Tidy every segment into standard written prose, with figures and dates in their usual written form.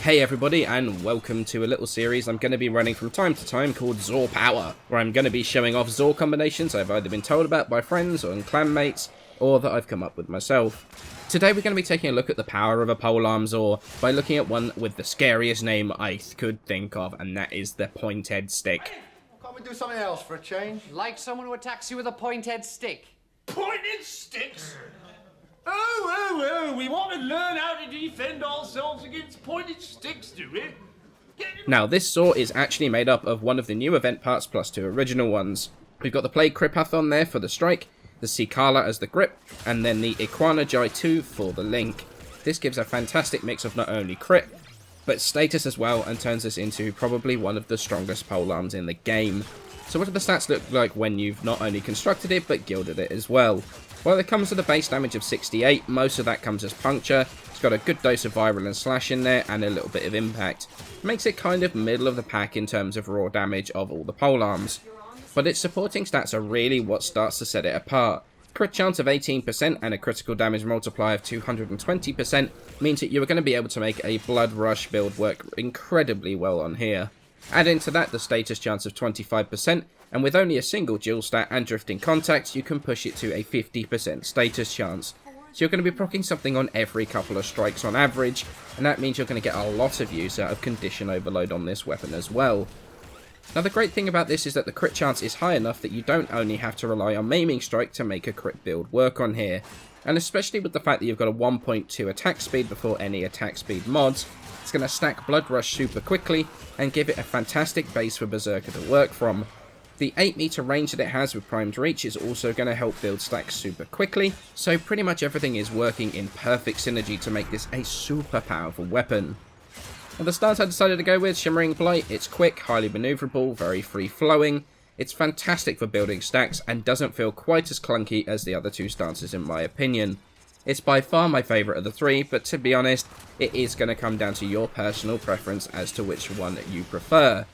Hey everybody, and welcome to a little series I'm going to be running from time to time called Zaw Power, where I'm going to be showing off Zaw combinations I've either been told about by friends or clanmates, or that I've come up with myself. Today we're going to be taking a look at the power of a Polearm Zaw by looking at one with the scariest name I could think of, and that is the Pointed Stick. Can't we do something else for a change? Like someone who attacks you with a pointed stick. Pointed sticks? Oh, we want to learn how to defend ourselves against pointed sticks, do we? Now, this Zaw is actually made up of one of the new event parts plus two original ones. We've got the Plague Kripath on there for the strike, the Cicala as the grip, and then the Iguanagi 2 for the link. This gives a fantastic mix of not only crit, but status as well, and turns this into probably one of the strongest polearms in the game. So what do the stats look like when you've not only constructed it, but gilded it as well? Well, it comes with a base damage of 68, most of that comes as puncture. It's got a good dose of viral and slash in there, and a little bit of impact. Makes it kind of middle of the pack in terms of raw damage of all the polearms. But its supporting stats are really what starts to set it apart. Crit chance of 18% and a critical damage multiplier of 220% means that you are going to be able to make a Blood Rush build work incredibly well on here. Add into that the status chance of 25%, and with only a single dual stat and drifting contact, you can push it to a 50% status chance. So you're going to be proccing something on every couple of strikes on average, and that means you're going to get a lot of use out of condition overload on this weapon as well. Now the great thing about this is that the crit chance is high enough that you don't only have to rely on maiming strike to make a crit build work on here, and especially with the fact that you've got a 1.2 attack speed before any attack speed mods, it's going to stack Blood Rush super quickly and give it a fantastic base for Berserker to work from. The 8 meter range that it has with primed reach is also going to help build stacks super quickly, so pretty much everything is working in perfect synergy to make this a super powerful weapon. Now the stance I decided to go with, Shimmering Blight. It's quick, highly maneuverable, very free flowing. It's fantastic for building stacks and doesn't feel quite as clunky as the other two stances in my opinion. It's by far my favourite of the three, but to be honest, it is going to come down to your personal preference as to which one you prefer.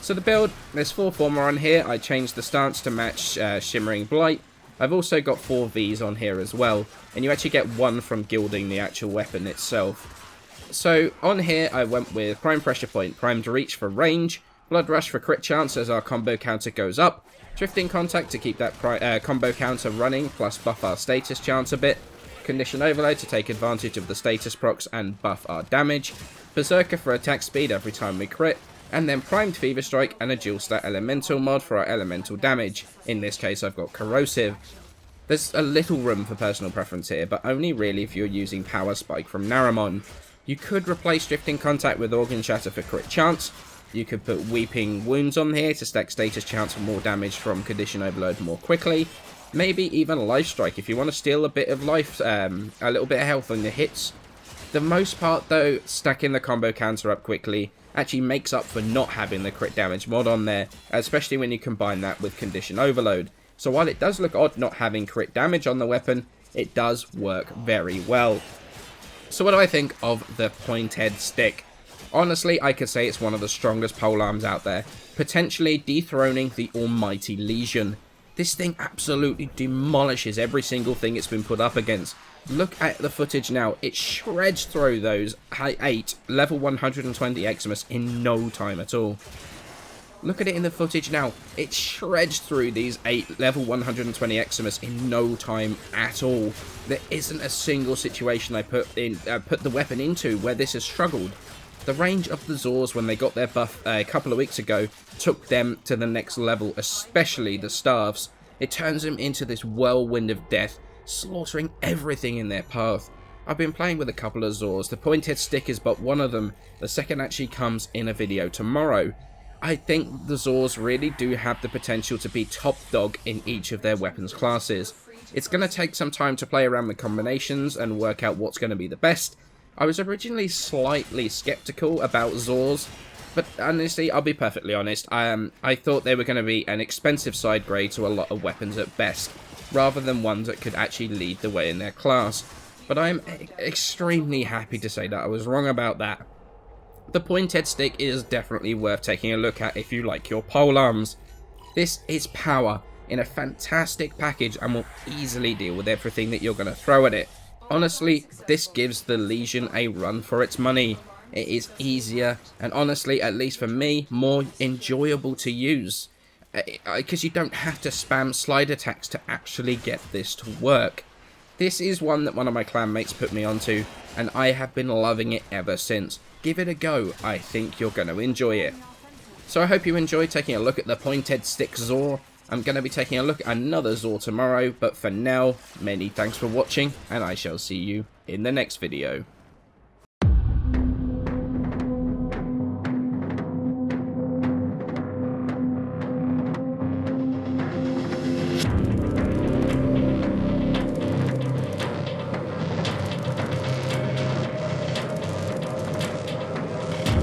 So the build, there's 4 Former on here. I changed the stance to match Shimmering Blight. I've also got 4 Vs on here as well, and you actually get 1 from gilding the actual weapon itself. So on here I went with Prime Pressure Point, Primed Reach for range, Blood Rush for crit chance as our combo counter goes up, Drifting Contact to keep that combo counter running plus buff our status chance a bit, Condition Overload to take advantage of the status procs and buff our damage, Berserker for attack speed every time we crit, and then Primed Fever Strike and a dual stat elemental mod for our elemental damage. In this case I've got Corrosive. There's a little room for personal preference here, but only really if you're using Power Spike from Naramon. You could replace Drifting Contact with Organ Shatter for crit chance. You could put Weeping Wounds on here to stack status chance for more damage from Condition Overload more quickly. Maybe even Life Strike if you want to steal a bit of life, a little bit of health on the hits. The most part though, stacking the combo counter up quickly actually makes up for not having the crit damage mod on there, especially when you combine that with Condition Overload. So while it does look odd not having crit damage on the weapon, it does work very well. So what do I think of the Pointed Stick? Honestly, I could say it's one of the strongest polearms out there, potentially dethroning the almighty Legion. This thing absolutely demolishes every single thing it's been put up against. Look at the footage now, it shreds through those 8 level 120 Eximus in no time at all. Look at it in the footage now, it shreds through these 8 level 120 Eximus in no time at all. There isn't a single situation I put the weapon into where this has struggled. The range of the Zaws when they got their buff a couple of weeks ago took them to the next level, especially the staffs. It turns them into this whirlwind of death, slaughtering everything in their path. I've been playing with a couple of Zaws, the Pointed Stick is but one of them, the second actually comes in a video tomorrow. I think the Zaws really do have the potential to be top dog in each of their weapons classes. It's going to take some time to play around with combinations and work out what's going to be the best. I was originally slightly skeptical about Zaws, but honestly, I'll be perfectly honest, I thought they were going to be an expensive side grade to a lot of weapons at best, rather than ones that could actually lead the way in their class. But I'm extremely happy to say that I was wrong about that. The Pointed Stick is definitely worth taking a look at if you like your polearms. This is power in a fantastic package and will easily deal with everything that you're going to throw at it. Honestly, this gives the Legion a run for its money. It is easier, and honestly, at least for me, more enjoyable to use. Because you don't have to spam slide attacks to actually get this to work. This is one that one of my clan mates put me onto, and I have been loving it ever since. Give it a go, I think you're going to enjoy it. So I hope you enjoyed taking a look at the pointed stick Zaw. I'm going to be taking a look at another Zaw tomorrow, but for now, many thanks for watching, and I shall see you in the next video.